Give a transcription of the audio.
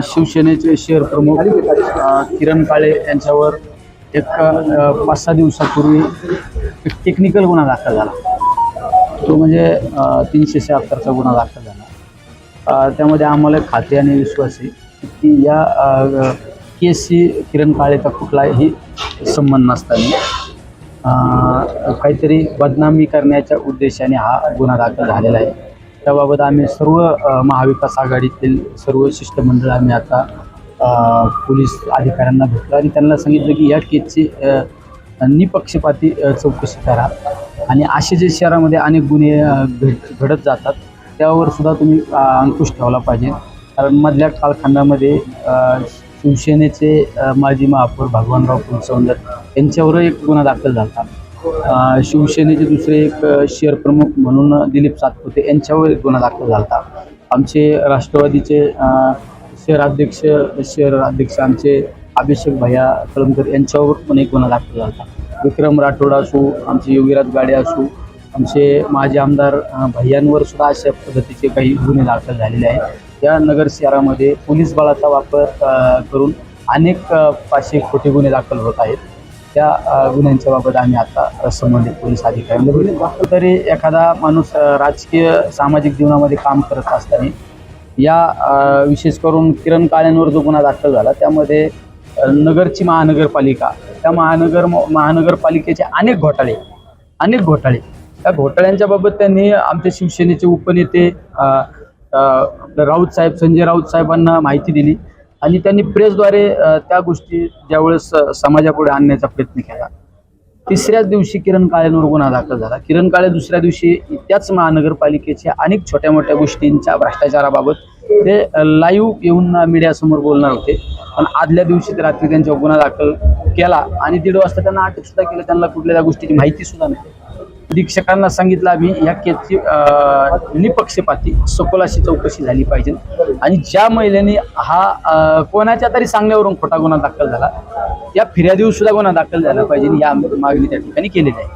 शिवसेनेचे शहर प्रमुख किरण काळे यांच्यावर एक 5-6 दिवसापूर्वी एक टेक्निकल गुन्हा दाखल झाला। तो म्हणजे 376चा गुन्हा दाखल झाला। त्यामध्ये आम्हाला खात्री आणि विश्वास आहे की या केसशी किरण काळेचा कुठलाही संबंध नसताना काहीतरी बदनामी करण्याच्या उद्देशाने हा गुन्हा दाखल झालेला आहे। त्याबाबत आम्ही सर्व महाविकास आघाडीतील सर्व शिष्टमंडळ आम्ही आता पोलीस अधिकाऱ्यांना भेटलो आणि त्यांना सांगितलं की या केसची निपक्षपाती चौकशी करा आणि असे जे शहरामध्ये अनेक गुन्हे घडत जातात त्यावर सुद्धा तुम्ही अंकुश ठेवला पाहिजे। कारण मधल्या कालखंडामध्ये शिवसेनेचे माजी महापौर भगवानराव फुलसौंदर यांच्यावर एक गुन्हा दाखल झाला। शिवसेनेचे दुसरे एक शहर प्रमुख म्हणून दिलीप सातपुते यांच्यावर एक गुन्हा दाखल झाला। आमचे राष्ट्रवादीचे शहराध्यक्ष आमचे अभिषेक भैया कळमकर यांच्यावर पण एक गुन्हा दाखल झाला। विक्रम राठोड असो, आमचे योगीराज गाडे असो, आमचे माजी आमदार भैयांवर सुद्धा अशा पद्धतीचे काही गुन्हे दाखल झालेले आहेत। या नगर शहरामध्ये पोलीस बळाचा वापर करून अनेक पाचशे खोटे गुन्हे दाखल होत आहेत। त्या गुन्ह्यांच्या बाबत आम्ही आता संबंधित पोलीस अधिकाऱ्यांना बोलतो। तरी एखादा माणूस राजकीय सामाजिक जीवनामध्ये काम करत असताना या विशेष करून किरण काळेंवर जो गुन्हा दाखल झाला त्यामध्ये नगरची महानगरपालिका, त्या महानगरपालिकेचे अनेक घोटाळे त्या घोटाळ्यांच्या बाबत त्यांनी आमच्या शिवसेनेचे उपनेते संजय राऊत साहेबांना माहिती दिली आणि त्यांनी प्रेसद्वारे त्या गोष्टी ज्यावेळेस समाजापुढे आणण्याचा प्रयत्न केला। तिसऱ्याच दिवशी किरण काळेंवर गुन्हा दाखल झाला। किरण काळे दुसऱ्या दिवशी त्याच महानगरपालिकेच्या अनेक छोट्या मोठ्या गोष्टींच्या भ्रष्टाचाराबाबत ते लाईव्ह येऊन मीडियासमोर बोलणार होते, पण आदल्या दिवशी ते रात्री त्यांच्यावर गुन्हा दाखल केला आणि 1:30 वाजता त्यांना अटक सुद्धा केली। त्यांना कुठल्या गोष्टीची माहिती सुद्धा नाही। अधीक्षकांना सांगितलं आम्ही या केसची निपक्षपाती सखोल अशी चौकशी झाली पाहिजे आणि ज्या महिलेने हा कोणाच्या तरी सांगण्यावरून खोटा गुन्हा दाखल झाला या फिर्यादीवर सुद्धा गुन्हा दाखल झाला पाहिजे या मागणी त्या ठिकाणी केलेली आहे।